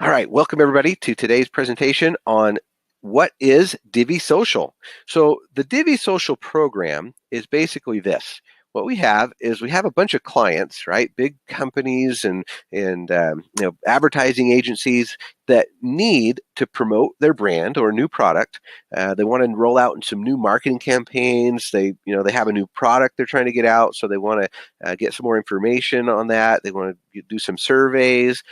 All right, welcome everybody to today's presentation on what is Divvee Social. So the Divvee Social program is basically this. What we have is we have a bunch of clients, right? Big companies and advertising agencies that need to promote their brand or a new product. They want to roll out in some new marketing campaigns. They have a new product they're trying to get out, so they want to get some more information on that. They want to do some surveys,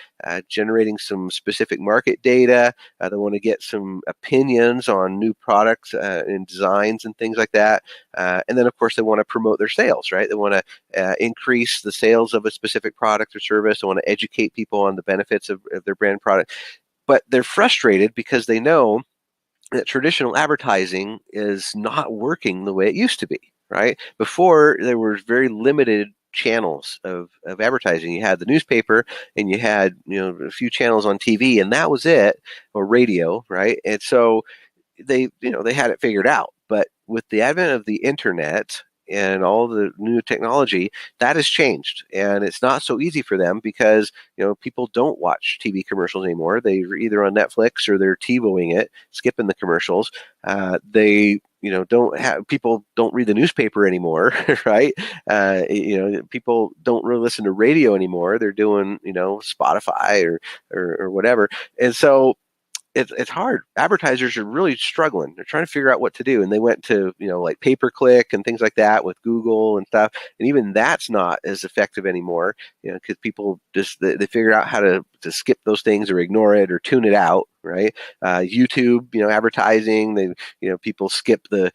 generating some specific market data. They want to get some opinions on new products and designs and things like that. And then, of course, they want to promote their sales, right? They want to increase the sales of a specific product or service. They want to educate people on the benefits of their brand product. But they're frustrated because they know that traditional advertising is not working the way it used to be, right? Before, there were very limited channels of advertising. You had the newspaper and you had a few channels on TV, and that was it, or radio, right? And so they had it figured out. But with the advent of the internet and all the new technology, that has changed, and it's not so easy for them because people don't watch TV commercials anymore. They're either on Netflix or they're TiVoing it, skipping the commercials. They don't have people don't read the newspaper anymore, right? People don't really listen to radio anymore. They're doing Spotify or whatever, and so it's hard. Advertisers are really struggling. They're trying to figure out what to do, and they went to like pay per click and things like that with Google and stuff. And even that's not as effective anymore, because people just they figure out how to skip those things or ignore it or tune it out, right? YouTube, advertising. People skip the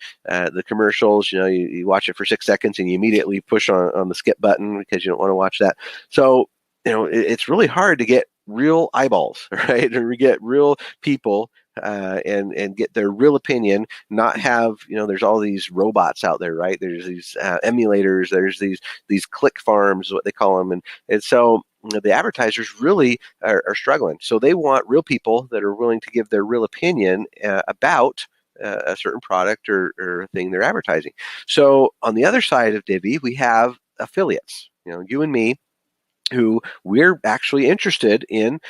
commercials. You watch it for 6 seconds and you immediately push on the skip button because you don't want to watch that. So it's really hard to get real eyeballs, right? Or we get real people and get their real opinion, not have, there's all these robots out there, right? There's these emulators, there's these click farms, what they call them. And so the advertisers really are struggling. So they want real people that are willing to give their real opinion about a certain product or thing they're advertising. So on the other side of Divvee, we have affiliates, you and me, who we're actually interested in,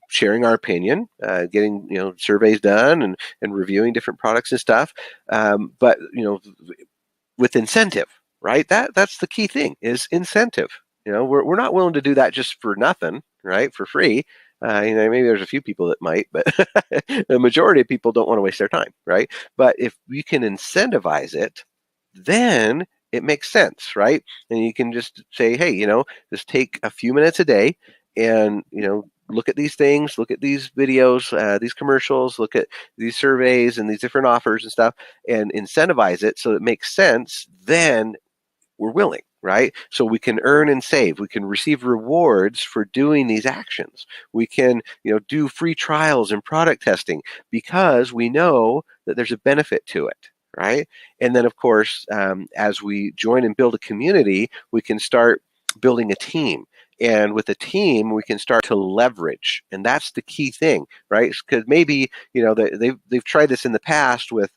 sharing our opinion, getting, surveys done and reviewing different products and stuff. But, with incentive, right? That's the key thing is incentive. We're not willing to do that just for nothing, right? For free. Maybe there's a few people that might, but the majority of people don't want to waste their time, right? But if we can incentivize it, then it makes sense, right? And you can just say, hey, just take a few minutes a day and, look at these things, look at these videos, these commercials, look at these surveys and these different offers and stuff, and incentivize it so it makes sense. Then we're willing, right? So we can earn and save. We can receive rewards for doing these actions. We can, do free trials and product testing because we know that there's a benefit to it, right? And then, of course, as we join and build a community, we can start building a team. And with a team, we can start to leverage, and that's the key thing, right? Because maybe they've tried this in the past with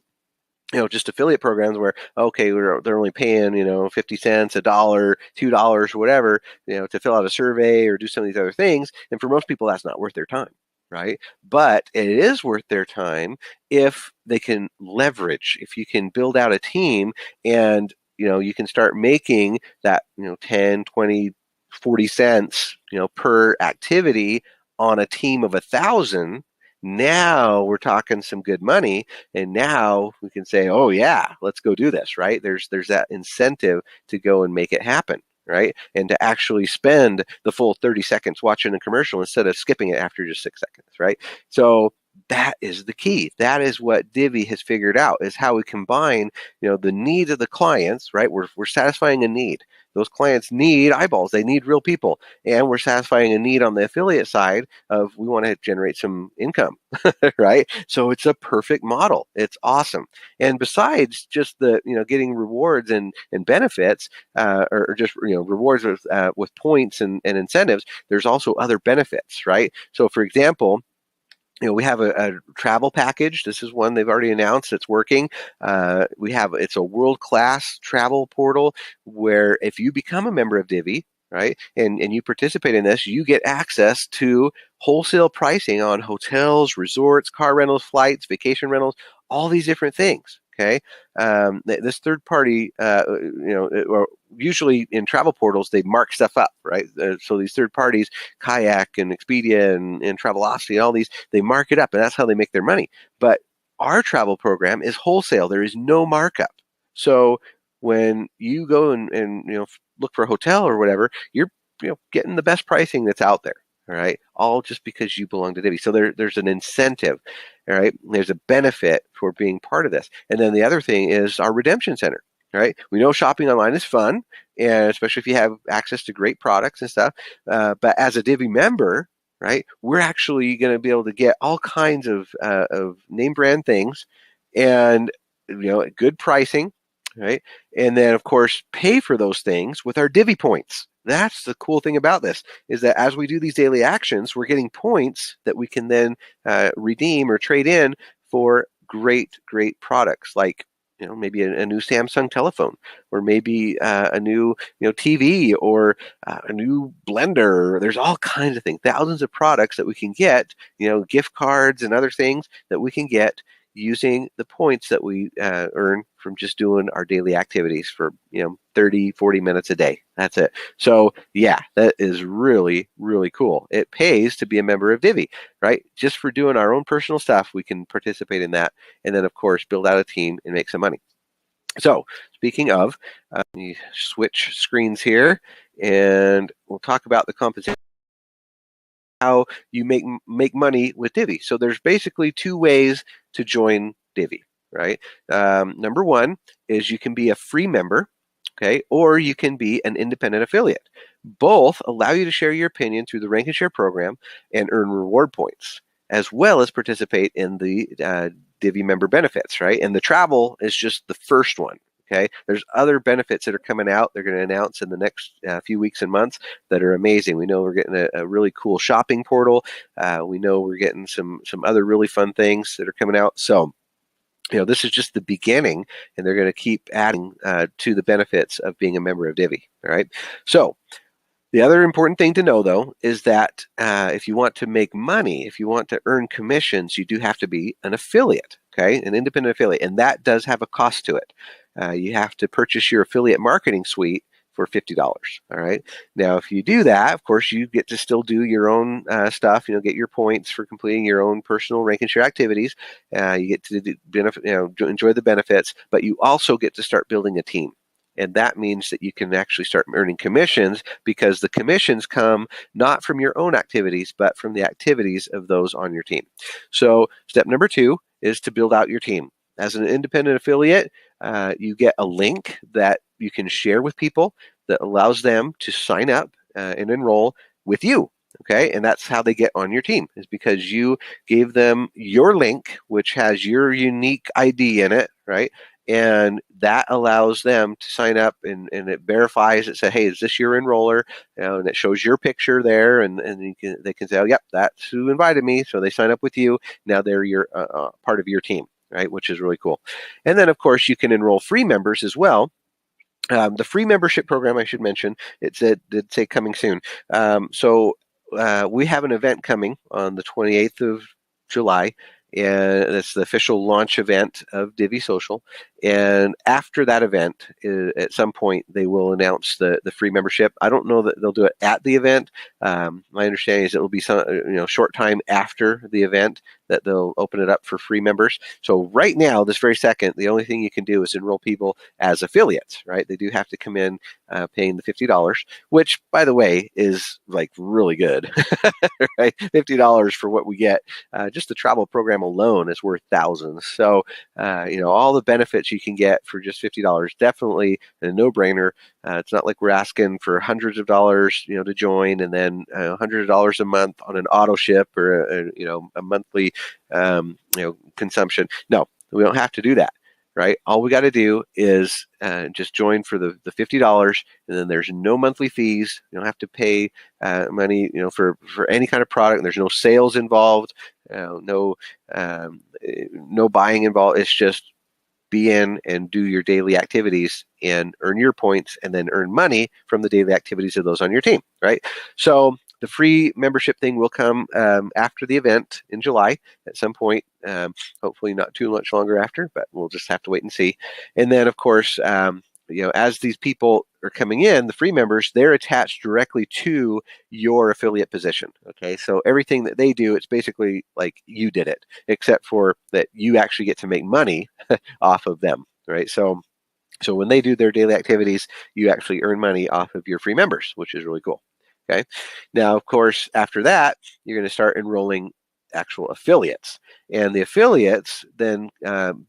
just affiliate programs where, okay, they're only paying, 50 cents, a dollar, $2, whatever, to fill out a survey or do some of these other things. And for most people, that's not worth their time, right? But it is worth their time if they can leverage, if you can build out a team and, you can start making that, 10, 20, 40 cents, per activity on a team of 1,000. Now we're talking some good money, and now we can say, oh yeah, let's go do this, right? There's that incentive to go and make it happen, right? And to actually spend the full 30 seconds watching a commercial instead of skipping it after just 6 seconds, right? So that is the key. That is what Divvee has figured out, is how we combine, the needs of the clients, right? We're satisfying a need. Those clients need eyeballs. They need real people. And we're satisfying a need on the affiliate side of we want to generate some income, right? So it's a perfect model. It's awesome. And besides just the, getting rewards and benefits, or just, rewards with points and incentives, there's also other benefits, right? So for example, we have a travel package. This is one they've already announced it's working. It's a world-class travel portal where if you become a member of Divvee, right, and you participate in this, you get access to wholesale pricing on hotels, resorts, car rentals, flights, vacation rentals, all these different things. Okay, this third party, or usually in travel portals, they mark stuff up, right? So these third parties, Kayak and Expedia and Travelocity, and all these, they mark it up, and that's how they make their money. But our travel program is wholesale. There is no markup. So when you go and look for a hotel or whatever, you're getting the best pricing that's out there. All right, all just because you belong to Divvee. So there's an incentive. All right, there's a benefit for being part of this. And then the other thing is our redemption center. All right, we know shopping online is fun, and especially if you have access to great products and stuff. But as a Divvee member, right, we're actually going to be able to get all kinds of name brand things, and good pricing, right? And then of course pay for those things with our Divvee points. That's the cool thing about this, is that as we do these daily actions, we're getting points that we can then redeem or trade in for great products, like maybe a new Samsung telephone, or maybe a new TV, or a new blender. There's all kinds of things, thousands of products that we can get, gift cards and other things that we can get using the points that we earn from just doing our daily activities for 30, 40 minutes a day. That's it. So yeah, that is really cool. It pays to be a member of Divvee, right? Just for doing our own personal stuff, we can participate in that, and then of course build out a team and make some money. So speaking of, let me switch screens here, and we'll talk about the compensation, how you make money with Divvee. So there's basically two ways to join Divvee, right? Number one is you can be a free member, okay, or you can be an independent affiliate. Both allow you to share your opinion through the Rank and Share program and earn reward points, as well as participate in the Divvee member benefits, right? And the travel is just the first one. Okay, there's other benefits that are coming out. They're going to announce in the next few weeks and months that are amazing. We know we're getting a really cool shopping portal. We know we're getting some other really fun things that are coming out. So this is just the beginning, and they're going to keep adding to the benefits of being a member of Divvee. All right. So the other important thing to know, though, is that if you want to make money, if you want to earn commissions, you do have to be an affiliate, okay, an independent affiliate, and that does have a cost to it. You have to purchase your affiliate marketing suite for $50. All right. Now, if you do that, of course, you get to still do your own stuff. Get your points for completing your own personal Rank and Share activities. You get to enjoy the benefits, but you also get to start building a team. And that means that you can actually start earning commissions, because the commissions come not from your own activities, but from the activities of those on your team. So step number 2 is to build out your team. As an independent affiliate, you get a link that you can share with people that allows them to sign up and enroll with you. Okay, and that's how they get on your team, is because you gave them your link, which has your unique ID in it, right? And that allows them to sign up, and it verifies it, says, hey, is this your enroller? And it shows your picture there, and they can say, oh, yep, that's who invited me. So they sign up with you. Now they're your part of your team, right? Which is really cool. And then, of course, you can enroll free members as well. The free membership program, I should mention, it say coming soon. So we have an event coming on the 28th of July, and it's the official launch event of Divvee Social. And after that event, at some point, they will announce the free membership. I don't know that they'll do it at the event. My understanding is it will be some short time after the event that they'll open it up for free members. So right now, this very second, the only thing you can do is enroll people as affiliates, right? They do have to come in paying the $50, which, by the way, is like really good, right? $50 for what we get. Just the travel program alone is worth thousands. So, all the benefits you can get for just $50, definitely a no-brainer. It's not like we're asking for hundreds of dollars, to join, and then hundreds of dollars a month on an auto ship, or a monthly, consumption. No, we don't have to do that, right? All we got to do is just join for the $50, and then there's no monthly fees. You don't have to pay money, for any kind of product. There's no sales involved, no buying involved. It's just be in and do your daily activities and earn your points, and then earn money from the daily activities of those on your team, right? So The free membership thing will come after the event in July at some point. Hopefully not too much longer after, but we'll just have to wait and see. And then, of course, as these people are coming in, the free members, they're attached directly to your affiliate position. Okay, so everything that they do, it's basically like you did it, except for that you actually get to make money off of them, right? So when they do their daily activities, you actually earn money off of your free members, which is really cool. Okay. Now, of course, after that, you're going to start enrolling actual affiliates. And the affiliates then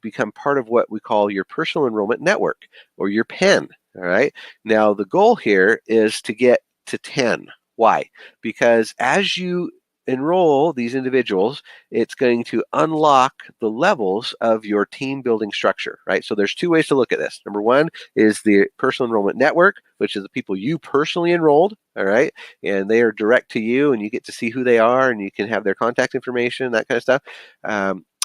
become part of what we call your personal enrollment network or your PEN. All right. Now, the goal here is to get to 10. Why? Because as you enroll these individuals, it's going to unlock the levels of your team building structure, right? So there's two ways to look at this. Number one is the personal enrollment network, which is the people you personally enrolled, all right? And they are direct to you and you get to see who they are and you can have their contact information, that kind of stuff.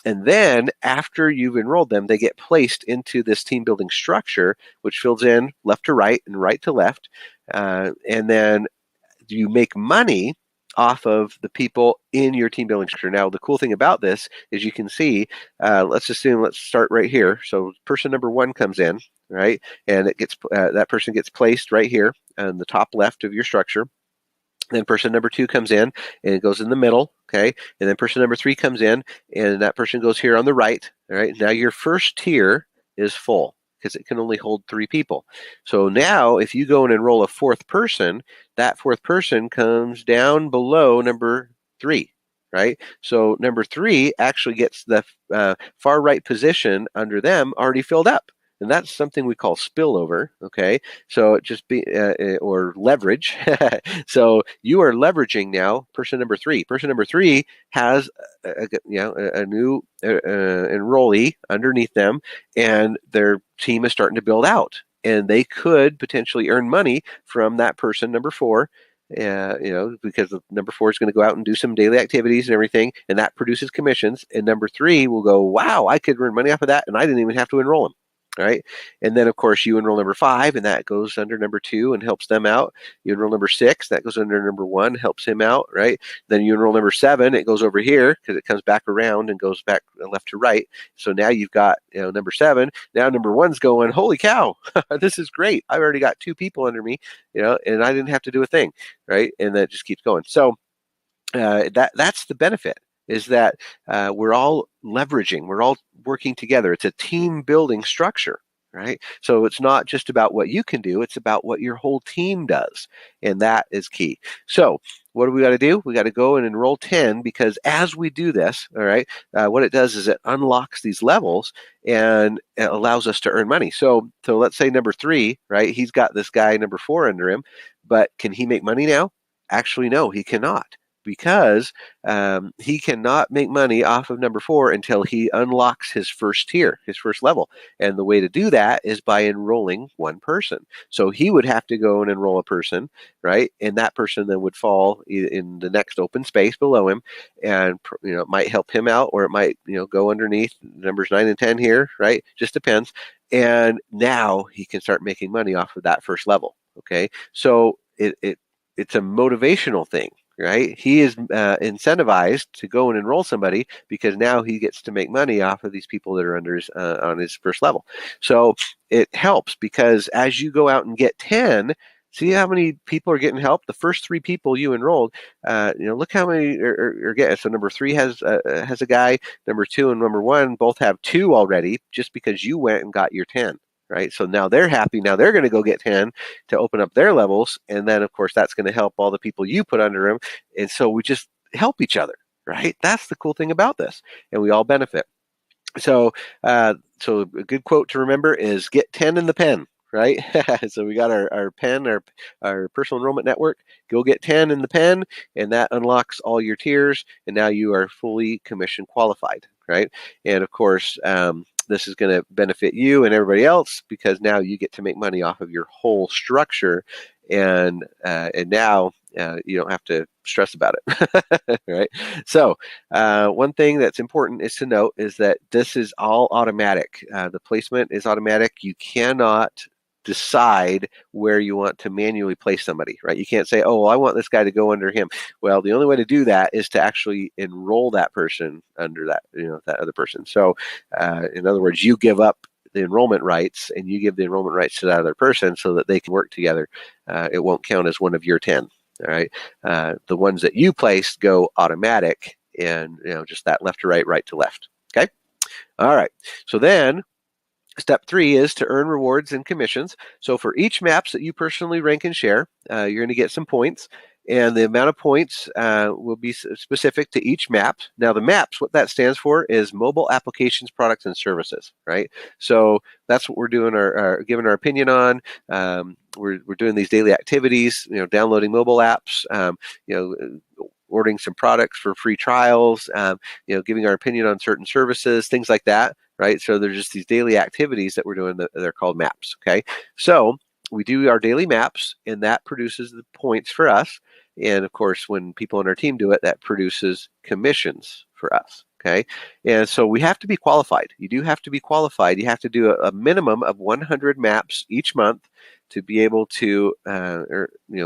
And then after you've enrolled them, they get placed into this team building structure, which fills in left to right and right to left. And then you make money off of the people in your team building structure. Now, the cool thing about this is you can see, let's start right here. So person number one comes in, right? And it gets that person gets placed right here on the top left of your structure. Then person number two comes in and it goes in the middle, okay? And then person number three comes in and that person goes here on the right, all right? Now your first tier is full because it can only hold 3 people. So now if you go and enroll a fourth person, that fourth person comes down below number 3, right? So number 3 actually gets the far right position under them already filled up. And that's something we call spillover, okay? So it just be, or leverage. So you are leveraging now person number 3. Person number 3 has a new enrollee underneath them, and their team is starting to build out. And they could potentially earn money from that person number 4, because number 4 is going to go out and do some daily activities and everything, and that produces commissions. And number 3 will go, wow, I could earn money off of that, and I didn't even have to enroll them. Right. And then, of course, you enroll number 5, and that goes under number 2 and helps them out. You enroll number 6, that goes under number 1, helps him out. Right. Then you enroll number 7, it goes over here because it comes back around and goes back left to right. So now you've got number 7. Now number 1's going, holy cow, this is great. I've already got 2 people under me, and I didn't have to do a thing. Right. And that just keeps going. So that's the benefit, is that we're all leveraging, we're all working together. It's a team building structure, right? So it's not just about what you can do, it's about what your whole team does. And that is key. So what do we got to do? We got to go and enroll 10, because as we do this, all right, what it does is it unlocks these levels and it allows us to earn money. So let's say number 3, right? He's got this guy number 4 under him, but can he make money now? Actually, no, he cannot. Because he cannot make money off of number 4 until he unlocks his first tier, his first level. And the way to do that is by enrolling one person. So he would have to go and enroll a person, right? And that person then would fall in the next open space below him, and it might help him out, or it might go underneath numbers 9 and 10 here, right? Just depends. And now he can start making money off of that first level. Okay, so it's a motivational thing. Right? He is incentivized to go and enroll somebody because now he gets to make money off of these people that are under on his first level. So it helps, because as you go out and get 10, see how many people are getting help. The first 3 people you enrolled, look how many are getting. So number 3 has a guy. Number 2 and number 1 both have 2 already, just because you went and got your 10. Right. So now they're happy. Now they're going to go get 10 to open up their levels. And then, of course, that's going to help all the people you put under them. And so we just help each other. Right. That's the cool thing about this. And we all benefit. So a good quote to remember is get 10 in the pen. Right. So we got our pen, our personal enrollment network. Go get 10 in the pen, and that unlocks all your tiers. And now you are fully commission qualified. Right. And of course, this is going to benefit you and everybody else, because now you get to make money off of your whole structure, and now you don't have to stress about it. Right. So one thing that's important is to note is that this is all automatic. The placement is automatic. You cannot decide where you want to manually place somebody, right? You can't say, oh, well, I want this guy to go under him. Well, the only way to do that is to actually enroll that person under that, that other person. So in other words, you give up the enrollment rights and you give the enrollment rights to that other person so that they can work together. It won't count as one of your 10. All right. The ones that you placed go automatic, and just that left to right, right to left. Okay. All right. So then step 3 is to earn rewards and commissions. So for each maps that you personally rank and share, you're going to get some points, and the amount of points will be specific to each map. Now the maps, what that stands for is mobile applications, products, and services, right? So that's what we're doing, giving our opinion on. We're doing these daily activities, downloading mobile apps, ordering some products for free trials, giving our opinion on certain services, things like that, right? So there's just these daily activities that we're doing that they're called maps, okay? So we do our daily maps, and that produces the points for us. And of course, when people on our team do it, that produces commissions for us, okay? And so we have to be qualified. You do have to be qualified. You have to do a minimum of 100 maps each month to be able to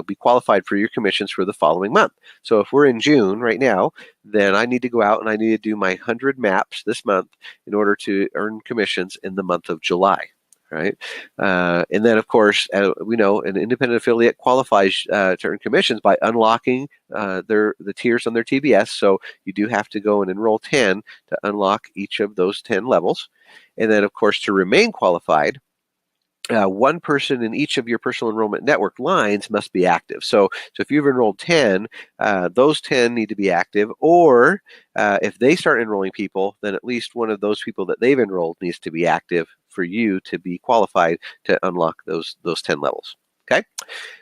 be qualified for your commissions for the following month. So if we're in June right now, then I need to go out and I need to do my 100 maps this month in order to earn commissions in the month of July. Right, and then of course we know an independent affiliate qualifies to earn commissions by unlocking the tiers on their TBS. So you do have to go and enroll 10 to unlock each of those 10 levels, and then of course to remain qualified, one person in each of your personal enrollment network lines must be active. So if you've enrolled 10, those 10 need to be active, or if they start enrolling people, then at least one of those people that they've enrolled needs to be active for you to be qualified to unlock those 10 levels. Okay,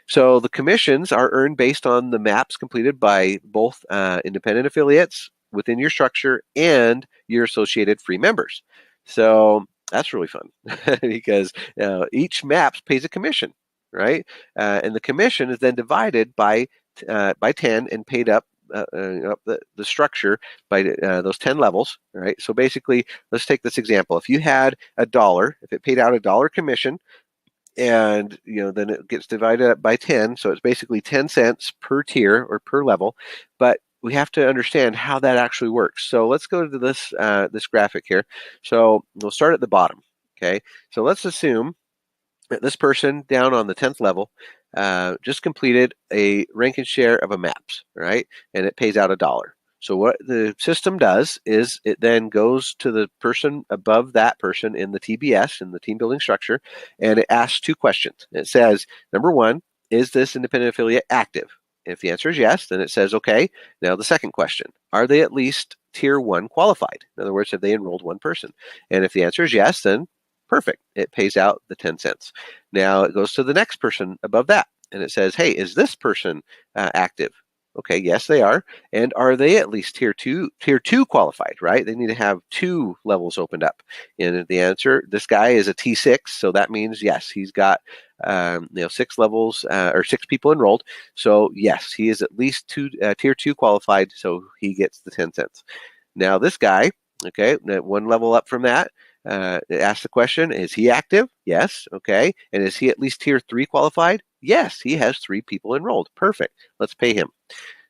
so the commissions are earned based on the maps completed by both independent affiliates within your structure and your associated free members. So that's really fun because each maps pays a commission, right? And the commission is then divided by 10 and paid up the structure by those 10 levels, right? So basically, let's take this example. If you had $1, if it paid out $1 commission, and then it gets divided up by 10, so it's basically 10 cents per tier or per level. But we have to understand how that actually works. So let's go to this this graphic here. So we'll start at the bottom. Okay, so let's assume that this person down on the 10th level just completed a rank and share of a maps, right? And it pays out $1. So what the system does is it then goes to the person above that person in the TBS, in the team building structure, and it asks 2 questions. It says, number 1, is this independent affiliate active? If the answer is yes, then it says, okay, now the second question, are they at least tier 1 qualified? In other words, have they enrolled one person? And if the answer is yes, then perfect. It pays out the 10 cents. Now it goes to the next person above that, and it says, hey, is this person active? Okay, yes, they are. And are they at least tier two qualified, right? They need to have 2 levels opened up. And the answer, this guy is a T6, so that means yes, he's got 6 levels or 6 people enrolled. So yes, he is at least tier 2 qualified, so he gets the 10 cents. Now this guy, okay, 1 level up from that, it asks the question, is he active? Yes, okay. And is he at least tier 3 qualified? Yes, he has 3 people enrolled. Perfect. Let's pay him.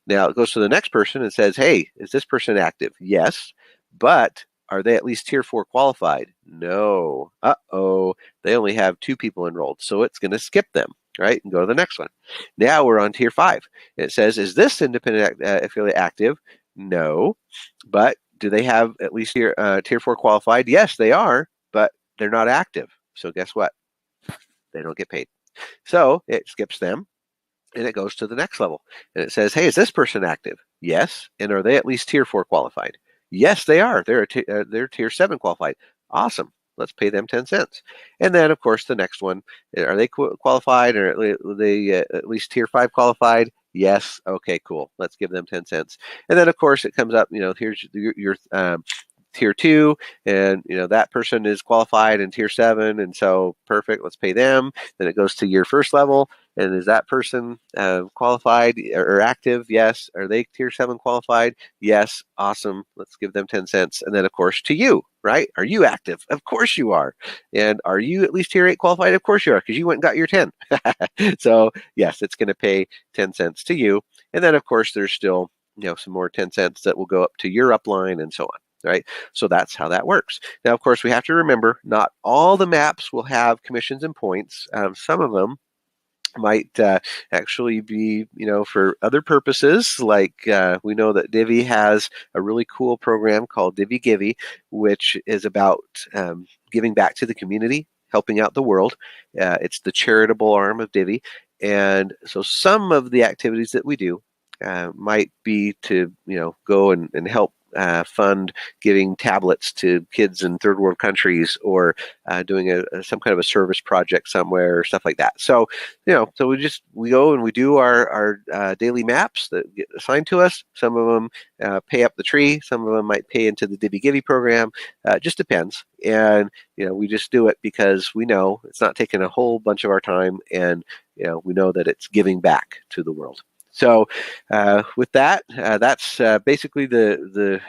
Now it goes to the next person and says, hey, is this person active? Yes, but are they at least tier 4 qualified? No. Uh-oh, they only have 2 people enrolled, so it's going to skip them, right, and go to the next one. Now we're on tier 5. It says, is this independent affiliate active? No, but do they have at least tier 4 qualified? Yes, they are, but they're not active. So guess what? They don't get paid. So it skips them, and it goes to the next level. And it says, hey, is this person active? Yes. And are they at least tier 4 qualified? Yes, they are. They're tier 7 qualified. Awesome. Let's pay them 10 cents. And then, of course, the next one, are they qualified, or are they at least tier 5 qualified? Yes. Okay, cool. Let's give them 10 cents. And then, of course, it comes up, here's your tier 2, and that person is qualified in tier 7, and so perfect, let's pay them. Then it goes to your first level, And is that person qualified or active? Yes. Are they tier 7 qualified? Yes. Awesome. Let's give them 10 cents. And then, of course, to you, right? Are you active? Of course you are. And are you at least tier 8 qualified? Of course you are, because you went and got your 10. So, yes, it's going to pay 10 cents to you. And then, of course, there's still some more 10 cents that will go up to your upline and so on. Right. So that's how that works. Now, of course, we have to remember not all the maps will have commissions and points. Some of them might actually be, for other purposes. Like we know that Divvee has a really cool program called Divvee Givey, which is about giving back to the community, helping out the world. It's the charitable arm of Divvee. And so some of the activities that we do might be to, go and help fund giving tablets to kids in third world countries, or doing some kind of a service project somewhere or stuff like that. So, so we go and we do our daily maps that get assigned to us. Some of them pay up the tree. Some of them might pay into the Divvee Givey program. Just depends. And, we just do it because we know it's not taking a whole bunch of our time, and, we know that it's giving back to the world. So with that, that's basically the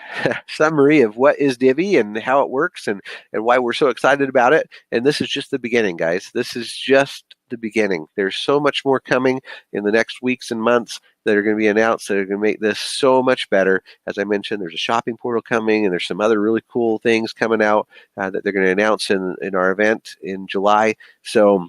summary of what is Divvee and how it works, and why we're so excited about it. And this is just the beginning, guys. This is just the beginning. There's so much more coming in the next weeks and months that are going to be announced that are going to make this so much better. As I mentioned, there's a shopping portal coming, and there's some other really cool things coming out that they're going to announce in our event in July. So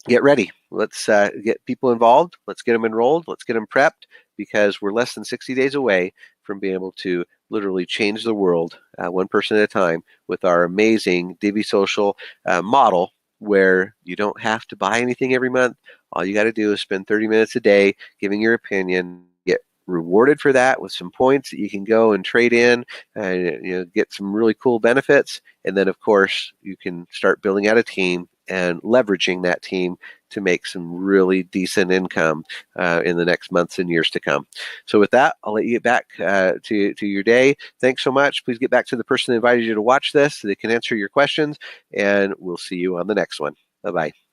get ready. Let's get people involved. Let's get them enrolled. Let's get them prepped, because we're less than 60 days away from being able to literally change the world one person at a time with our amazing Divvee Social model, where you don't have to buy anything every month. All you got to do is spend 30 minutes a day giving your opinion, get rewarded for that with some points that you can go and trade in and get some really cool benefits. And then, of course, you can start building out a team and leveraging that team to make some really decent income in the next months and years to come. So with that, I'll let you get back to your day. Thanks so much. Please get back to the person that invited you to watch this so they can answer your questions, and we'll see you on the next one. Bye-bye.